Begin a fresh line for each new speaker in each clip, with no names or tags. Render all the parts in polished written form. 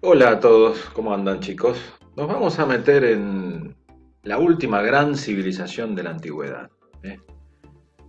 Hola a todos, ¿cómo andan chicos? Nos vamos a meter en la última gran civilización de la antigüedad. ¿eh?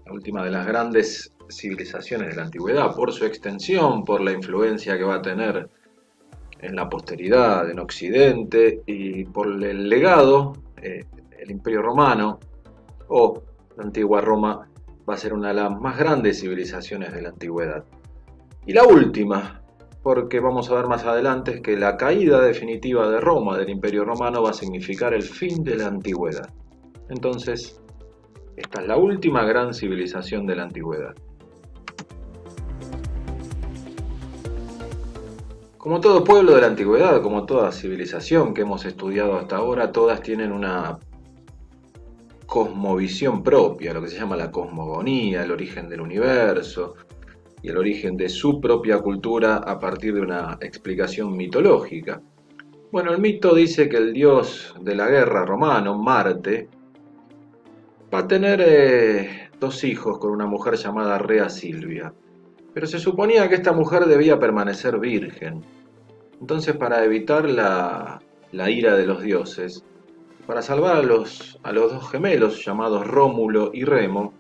La última de las grandes civilizaciones de la antigüedad, por su extensión, por la influencia que va a tener en la posteridad, en Occidente, y por el legado, el Imperio Romano, o la antigua Roma, va a ser una de las más grandes civilizaciones de la antigüedad. Y la última, porque vamos a ver más adelante que la caída definitiva de Roma, del Imperio Romano, va a significar el fin de la antigüedad. Entonces, esta es la última gran civilización de la antigüedad. Como todo pueblo de la antigüedad, como toda civilización que hemos estudiado hasta ahora, todas tienen una cosmovisión propia, lo que se llama la cosmogonía, el origen del universo y el origen de su propia cultura a partir de una explicación mitológica. Bueno, el mito dice que el dios de la guerra romano, Marte, va a tener dos hijos con una mujer llamada Rea Silvia. Pero se suponía que esta mujer debía permanecer virgen. Entonces, para evitar la ira de los dioses, para salvar a los dos gemelos llamados Rómulo y Remo,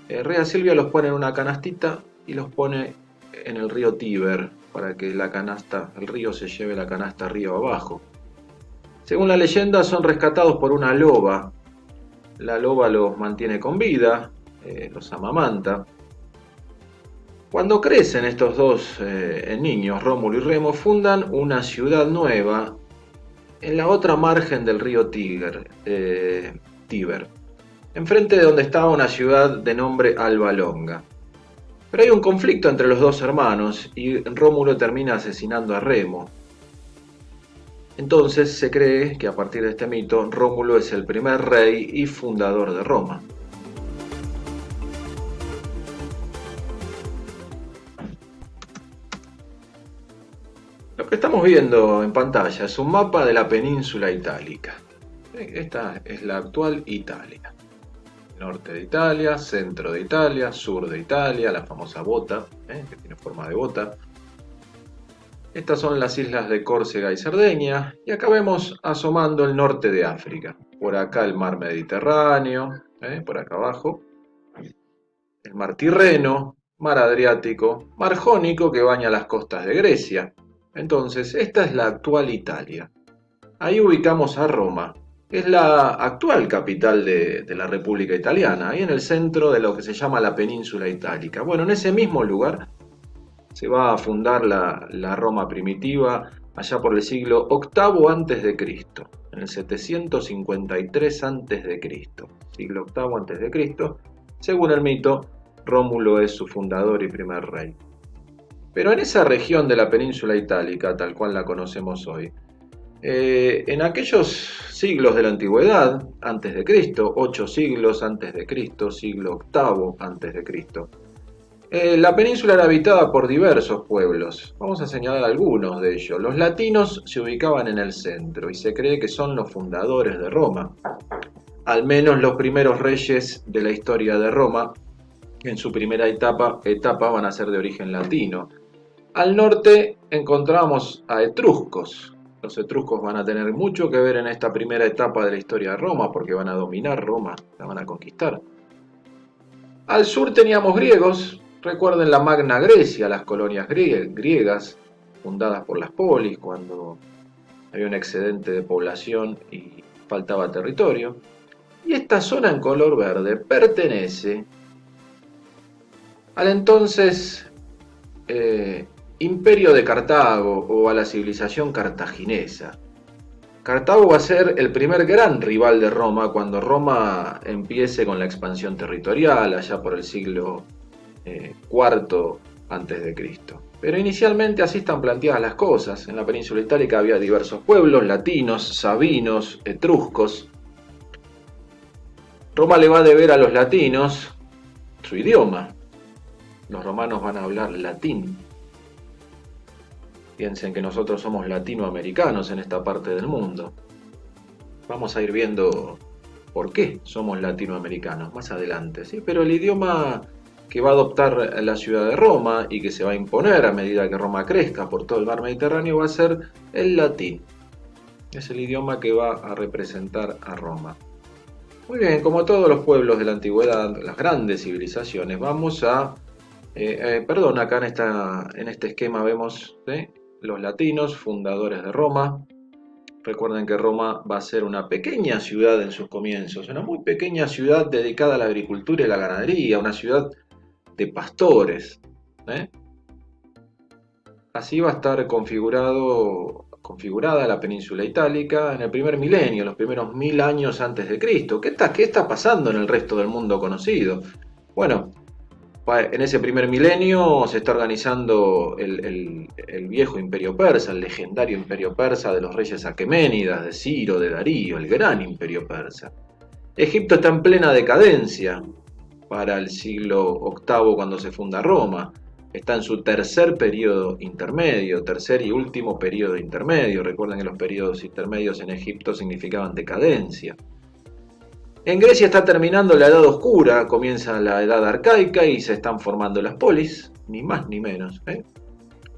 Rea Silvia los pone en una canastita y los pone en el río Tíber para que el río se lleve la canasta río abajo. Según la leyenda, son rescatados por una loba. La loba los mantiene con vida, los amamanta. Cuando crecen estos dos niños, Rómulo y Remo, fundan una ciudad nueva en la otra margen del río Tíber, enfrente de donde estaba una ciudad de nombre Alba Longa. Pero hay un conflicto entre los dos hermanos y Rómulo termina asesinando a Remo. Entonces se cree que a partir de este mito Rómulo es el primer rey y fundador de Roma. Lo que estamos viendo en pantalla es un mapa de la península itálica. Esta es la actual Italia. Norte de Italia, centro de Italia, sur de Italia, la famosa bota, que tiene forma de bota. Estas son las islas de Córcega y Cerdeña, y acá vemos asomando el norte de África. Por acá el mar Mediterráneo, por acá abajo, el mar Tirreno, mar Adriático, mar Jónico que baña las costas de Grecia. Entonces, esta es la actual Italia. Ahí ubicamos a Roma. Es la actual capital de la República Italiana, ahí en el centro de lo que se llama la península itálica. Bueno, en ese mismo lugar se va a fundar la Roma primitiva allá por el siglo VIII antes de Cristo, en el 753 antes de Cristo, siglo VIII antes de Cristo. Según el mito, Rómulo es su fundador y primer rey. Pero en esa región de la península itálica, tal cual la conocemos hoy, en aquellos siglos de la antigüedad, antes de Cristo, 8 siglos antes de Cristo, siglo VIII antes de Cristo, la península era habitada por diversos pueblos. Vamos a señalar algunos de ellos. Los latinos se ubicaban en el centro y se cree que son los fundadores de Roma. Al menos los primeros reyes de la historia de Roma, en su primera etapa van a ser de origen latino. Al norte encontramos a etruscos. Los etruscos van a tener mucho que ver en esta primera etapa de la historia de Roma porque van a dominar Roma, la van a conquistar. Al sur teníamos griegos, recuerden la Magna Grecia, las colonias griegas fundadas por las polis cuando había un excedente de población y faltaba territorio. Y esta zona en color verde pertenece al entonces Imperio de Cartago o a la civilización cartaginesa. Cartago va a ser el primer gran rival de Roma cuando Roma empiece con la expansión territorial allá por el siglo IV antes de Cristo. Pero inicialmente así están planteadas las cosas. En la península itálica había diversos pueblos, latinos, sabinos, etruscos. Roma le va a deber a los latinos su idioma. Los romanos van a hablar latín. Piensen que nosotros somos latinoamericanos en esta parte del mundo. Vamos a ir viendo por qué somos latinoamericanos más adelante, ¿sí? Pero el idioma que va a adoptar la ciudad de Roma y que se va a imponer a medida que Roma crezca por todo el mar Mediterráneo va a ser el latín. Es el idioma que va a representar a Roma. Muy bien, como todos los pueblos de la antigüedad, las grandes civilizaciones, vamos a... acá en este esquema vemos los latinos, fundadores de Roma. Recuerden que Roma va a ser una pequeña ciudad en sus comienzos, una muy pequeña ciudad dedicada a la agricultura y la ganadería, una ciudad de pastores. Así va a estar configurada la península itálica en el primer milenio, los primeros 1000 años antes de Cristo. ¿Qué está pasando en el resto del mundo conocido? Bueno, en ese primer milenio se está organizando el viejo imperio persa, el legendario imperio persa de los reyes aqueménidas, de Ciro, de Darío, el gran imperio persa. Egipto está en plena decadencia para el siglo VIII cuando se funda Roma. Está en su tercer periodo intermedio, tercer y último periodo intermedio. Recuerden que los periodos intermedios en Egipto significaban decadencia. En Grecia está terminando la Edad Oscura, comienza la Edad Arcaica y se están formando las polis, ni más ni menos.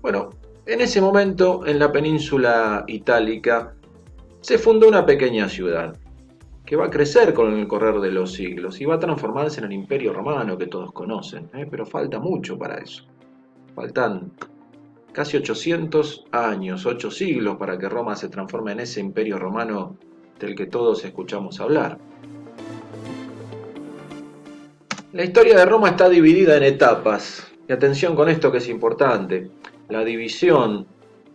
Bueno, en ese momento en la península itálica se fundó una pequeña ciudad que va a crecer con el correr de los siglos y va a transformarse en el Imperio Romano que todos conocen, pero falta mucho para eso. Faltan casi 800 años, 8 siglos para que Roma se transforme en ese Imperio Romano del que todos escuchamos hablar. La historia de Roma está dividida en etapas, y atención con esto que es importante. La división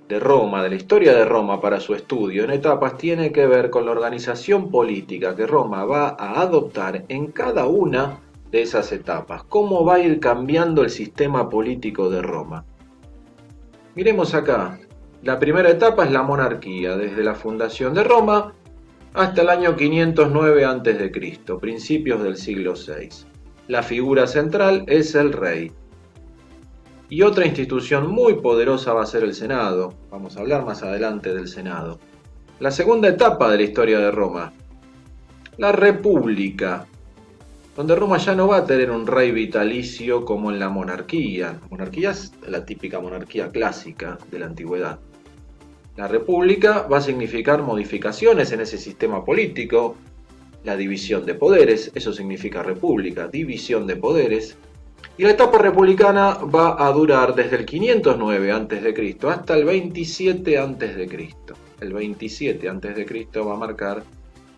de Roma, de la historia de Roma para su estudio en etapas, tiene que ver con la organización política que Roma va a adoptar en cada una de esas etapas. ¿Cómo va a ir cambiando el sistema político de Roma? Miremos acá. La primera etapa es la monarquía, desde la fundación de Roma hasta el año 509 a.C., principios del siglo VI. La figura central es el rey. Y otra institución muy poderosa va a ser el Senado. Vamos a hablar más adelante del Senado. La segunda etapa de la historia de Roma, la República, donde Roma ya no va a tener un rey vitalicio como en la monarquía. La monarquía es la típica monarquía clásica de la antigüedad. La República va a significar modificaciones en ese sistema político, la división de poderes, eso significa república, división de poderes. Y la etapa republicana va a durar desde el 509 a.C. hasta el 27 a.C. El 27 a.C. va a marcar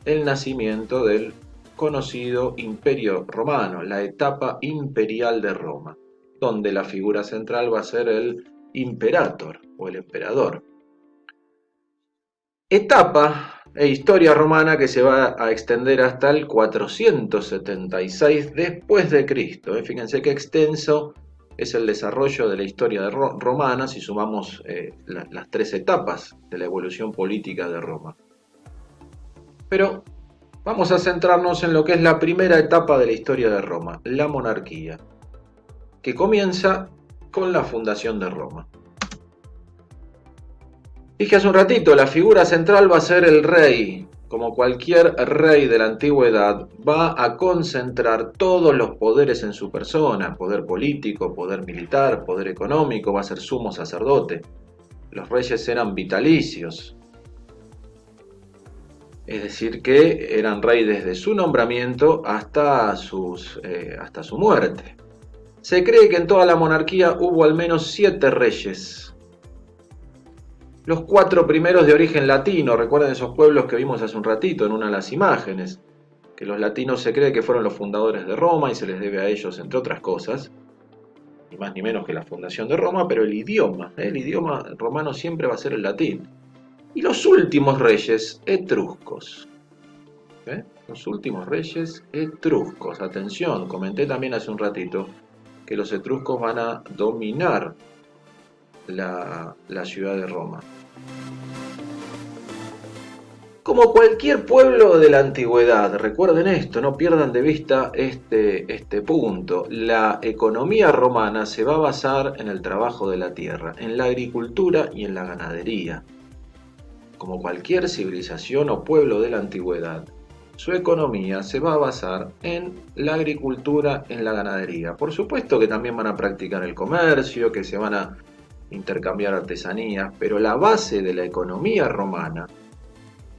el nacimiento del conocido Imperio Romano, la etapa imperial de Roma, donde la figura central va a ser el imperator o el emperador. Etapa e historia romana que se va a extender hasta el 476 después de Cristo. Fíjense qué extenso es el desarrollo de la historia romana si sumamos las 3 etapas de la evolución política de Roma. Pero vamos a centrarnos en lo que es la primera etapa de la historia de Roma, la monarquía, que comienza con la fundación de Roma. Dije hace un ratito, la figura central va a ser el rey. Como cualquier rey de la antigüedad, va a concentrar todos los poderes en su persona, poder político, poder militar, poder económico, va a ser sumo sacerdote. Los reyes eran vitalicios, es decir que eran rey desde su nombramiento hasta su muerte. Se cree que en toda la monarquía hubo al menos 7 reyes. Los 4 primeros de origen latino, recuerden esos pueblos que vimos hace un ratito en una de las imágenes, que los latinos se cree que fueron los fundadores de Roma y se les debe a ellos, entre otras cosas, ni más ni menos que la fundación de Roma, pero el idioma romano siempre va a ser el latín. Y los últimos reyes etruscos. Los últimos reyes etruscos. Atención, comenté también hace un ratito que los etruscos van a dominar la ciudad de Roma. Como cualquier pueblo de la antigüedad, recuerden esto, no pierdan de vista este punto. La economía romana se va a basar en el trabajo de la tierra, en la agricultura y en la ganadería. Como cualquier civilización o pueblo de la antigüedad, su economía se va a basar en la agricultura, en la ganadería. Por supuesto que también van a practicar el comercio, que se van a intercambiar artesanías, pero la base de la economía romana,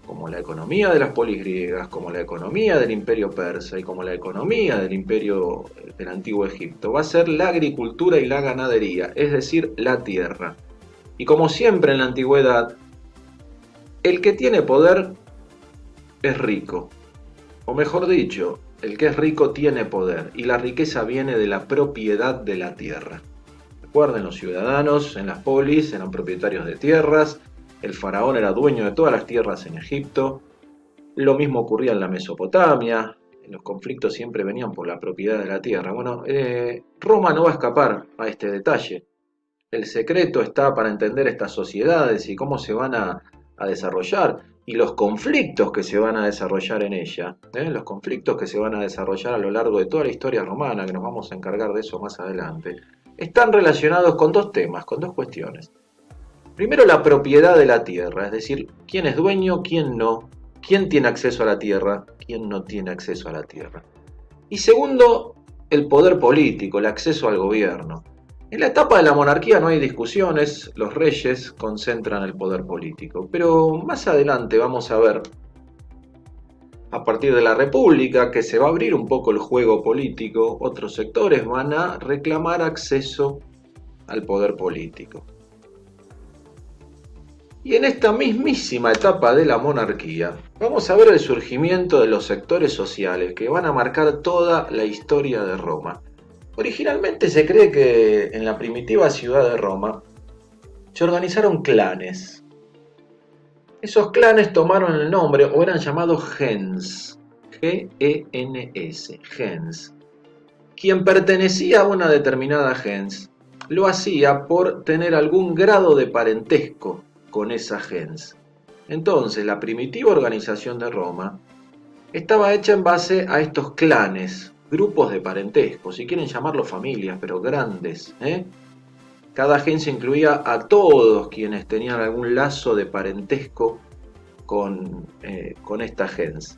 como la economía de las polis griegas, como la economía del imperio persa y como la economía del imperio del antiguo Egipto, va a ser la agricultura y la ganadería, es decir, la tierra. Y como siempre en la antigüedad, el que tiene poder es rico. O mejor dicho, el que es rico tiene poder y la riqueza viene de la propiedad de la tierra. Recuerden, los ciudadanos en las polis eran propietarios de tierras, el faraón era dueño de todas las tierras en Egipto, lo mismo ocurría en la Mesopotamia, los conflictos siempre venían por la propiedad de la tierra. Bueno, Roma no va a escapar a este detalle. El secreto está para entender estas sociedades y cómo se van a desarrollar y los conflictos que se van a desarrollar en ella, los conflictos que se van a desarrollar a lo largo de toda la historia romana, que nos vamos a encargar de eso más adelante, están relacionados con dos temas, con dos cuestiones. Primero, la propiedad de la tierra, es decir, quién es dueño, quién no, quién tiene acceso a la tierra, quién no tiene acceso a la tierra. Y segundo, el poder político, el acceso al gobierno. En la etapa de la monarquía no hay discusiones, los reyes concentran el poder político, pero más adelante vamos a ver, a partir de la república, que se va a abrir un poco el juego político, otros sectores van a reclamar acceso al poder político. Y en esta mismísima etapa de la monarquía, vamos a ver el surgimiento de los sectores sociales que van a marcar toda la historia de Roma. Originalmente se cree que en la primitiva ciudad de Roma se organizaron clanes. Esos clanes tomaron el nombre o eran llamados gens, G-E-N-S, gens. Quien pertenecía a una determinada gens lo hacía por tener algún grado de parentesco con esa gens. Entonces, la primitiva organización de Roma estaba hecha en base a estos clanes, grupos de parentesco, si quieren llamarlo familias, pero grandes. Cada gens incluía a todos quienes tenían algún lazo de parentesco con esta gens.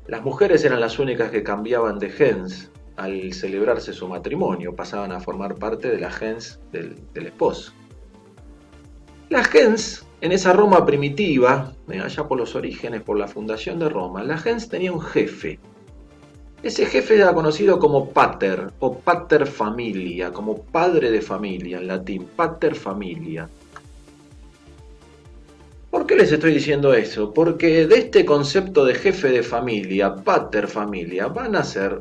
Las mujeres eran las únicas que cambiaban de gens al celebrarse su matrimonio, pasaban a formar parte de la gens del esposo. La gens, en esa Roma primitiva, allá por los orígenes, por la fundación de Roma, la gens tenía un jefe. Ese jefe era conocido como pater o pater familia, como padre de familia en latín, pater familia. ¿Por qué les estoy diciendo eso? Porque de este concepto de jefe de familia, pater familia, van a ser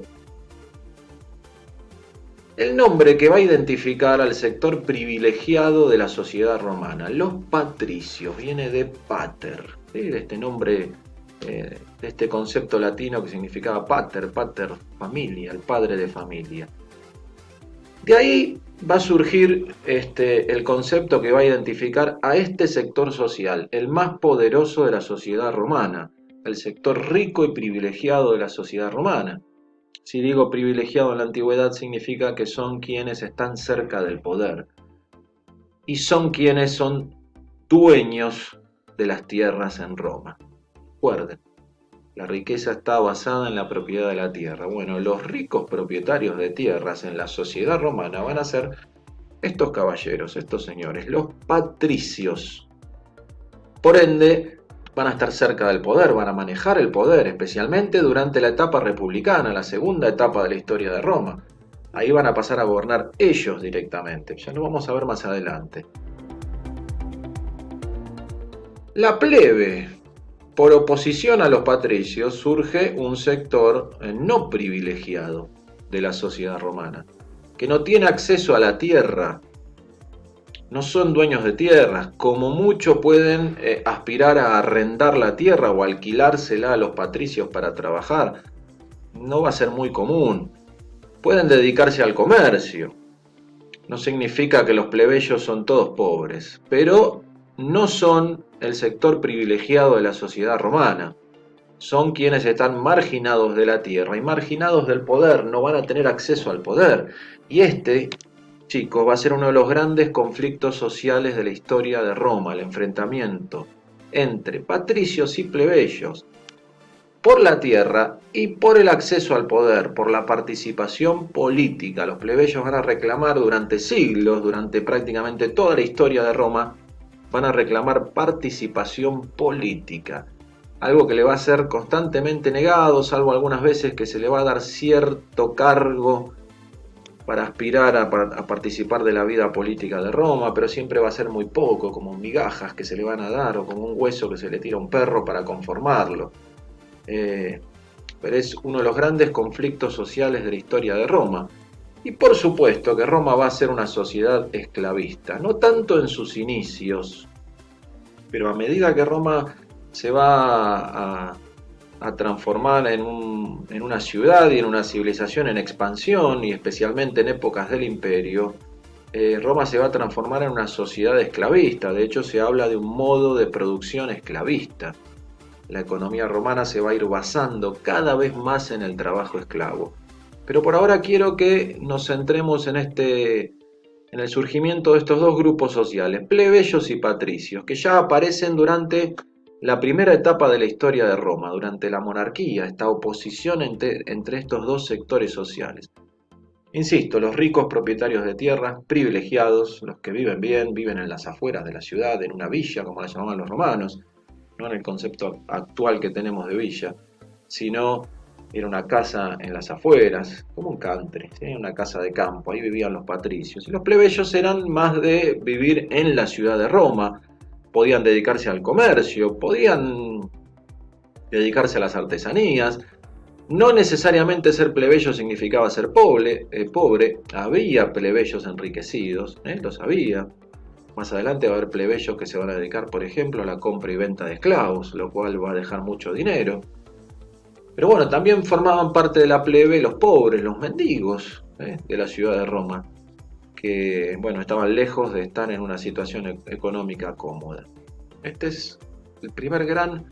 el nombre que va a identificar al sector privilegiado de la sociedad romana, los patricios, viene de pater, ¿sí? De este nombre, de este concepto latino que significaba pater, pater familia, el padre de familia. De ahí va a surgir el concepto que va a identificar a este sector social, el más poderoso de la sociedad romana, el sector rico y privilegiado de la sociedad romana. Si digo privilegiado en la antigüedad significa que son quienes están cerca del poder y son quienes son dueños de las tierras en Roma. Recuerden, la riqueza está basada en la propiedad de la tierra. Bueno, los ricos propietarios de tierras en la sociedad romana van a ser estos caballeros, estos señores, los patricios. Por ende, van a estar cerca del poder, van a manejar el poder, especialmente durante la etapa republicana, la segunda etapa de la historia de Roma. Ahí van a pasar a gobernar ellos directamente, ya lo vamos a ver más adelante. La plebe, por oposición a los patricios, surge un sector no privilegiado de la sociedad romana, que no tiene acceso a la tierra. No son dueños de tierras, como mucho pueden aspirar a arrendar la tierra o alquilársela a los patricios para trabajar. No va a ser muy común. Pueden dedicarse al comercio. No significa que los plebeyos son todos pobres, pero no son el sector privilegiado de la sociedad romana. Son quienes están marginados de la tierra y marginados del poder, no van a tener acceso al poder. Y chicos, va a ser uno de los grandes conflictos sociales de la historia de Roma, el enfrentamiento entre patricios y plebeyos. por la tierra y por el acceso al poder, por la participación política. Los plebeyos van a reclamar durante siglos, durante prácticamente toda la historia de Roma, van a reclamar participación política. Algo que le va a ser constantemente negado, salvo algunas veces que se le va a dar cierto cargo para aspirar a participar de la vida política de Roma, pero siempre va a ser muy poco, como migajas que se le van a dar o como un hueso que se le tira a un perro para conformarlo. Pero es uno de los grandes conflictos sociales de la historia de Roma. Y por supuesto que Roma va a ser una sociedad esclavista, no tanto en sus inicios, pero a medida que Roma se va a transformar en una ciudad y en una civilización en expansión, y especialmente en épocas del imperio, Roma se va a transformar en una sociedad esclavista. De hecho, se habla de un modo de producción esclavista. La economía romana se va a ir basando cada vez más en el trabajo esclavo. Pero por ahora quiero que nos centremos en el surgimiento de estos dos grupos sociales, plebeyos y patricios, que ya aparecen durante la primera etapa de la historia de Roma, durante la monarquía, esta oposición entre estos dos sectores sociales. Insisto, los ricos propietarios de tierras, privilegiados, los que viven bien, viven en las afueras de la ciudad, en una villa, como la llamaban los romanos, no en el concepto actual que tenemos de villa, sino era una casa en las afueras, como un country, ¿sí? Una casa de campo, ahí vivían los patricios. Y los plebeyos eran más de vivir en la ciudad de Roma, podían dedicarse al comercio, podían dedicarse a las artesanías. No necesariamente ser plebeyo significaba ser pobre, había plebeyos enriquecidos, los había. Más adelante va a haber plebeyos que se van a dedicar, por ejemplo, a la compra y venta de esclavos, lo cual va a dejar mucho dinero. Pero bueno, también formaban parte de la plebe los pobres, los mendigos de la ciudad de Roma, que bueno, estaban lejos de estar en una situación económica cómoda. Este es el primer gran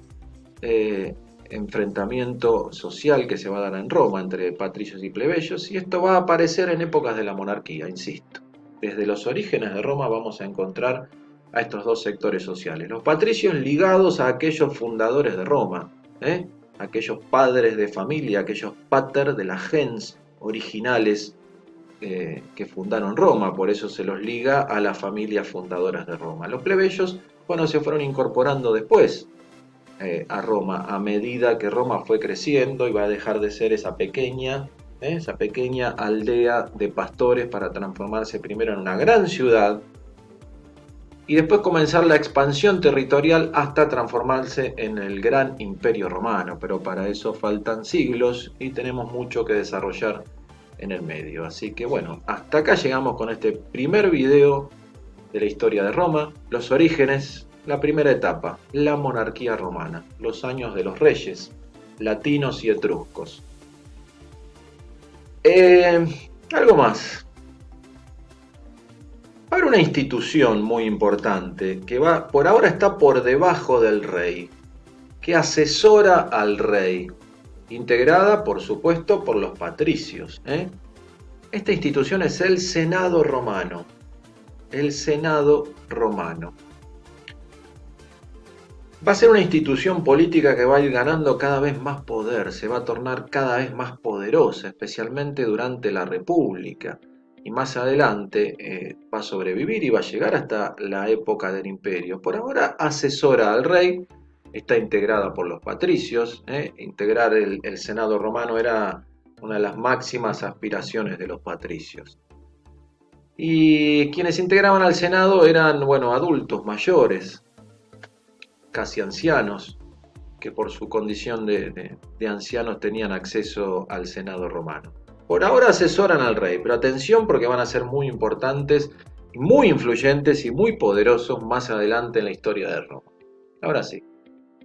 enfrentamiento social que se va a dar en Roma entre patricios y plebeyos, y esto va a aparecer en épocas de la monarquía, insisto. Desde los orígenes de Roma vamos a encontrar a estos dos sectores sociales. Los patricios ligados a aquellos fundadores de Roma, aquellos padres de familia, aquellos pater de la gens originales que fundaron Roma, por eso se los liga a las familias fundadoras de Roma. Los plebeyos, bueno, se fueron incorporando después a Roma, a medida que Roma fue creciendo y va a dejar de ser esa pequeña aldea de pastores para transformarse primero en una gran ciudad y después comenzar la expansión territorial hasta transformarse en el gran imperio romano, pero para eso faltan siglos y tenemos mucho que desarrollar en el medio. Así que bueno, hasta acá llegamos con este primer video de la historia de Roma, los orígenes, la primera etapa, la monarquía romana, los años de los reyes, latinos y etruscos. Algo más. Va a haber una institución muy importante que por ahora está por debajo del rey, que asesora al rey, integrada por supuesto por los patricios. Esta institución es el Senado romano. El Senado romano. Va a ser una institución política que va a ir ganando cada vez más poder, se va a tornar cada vez más poderosa, especialmente durante la República. Y más adelante va a sobrevivir y va a llegar hasta la época del imperio. Por ahora asesora al rey, está integrada por los patricios. Integrar el Senado romano era una de las máximas aspiraciones de los patricios. Y quienes integraban al Senado eran, bueno, adultos mayores, casi ancianos, que por su condición de ancianos tenían acceso al Senado romano. Por ahora asesoran al rey, pero atención porque van a ser muy importantes, muy influyentes y muy poderosos más adelante en la historia de Roma. Ahora sí,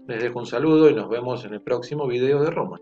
les dejo un saludo y nos vemos en el próximo video de Roma.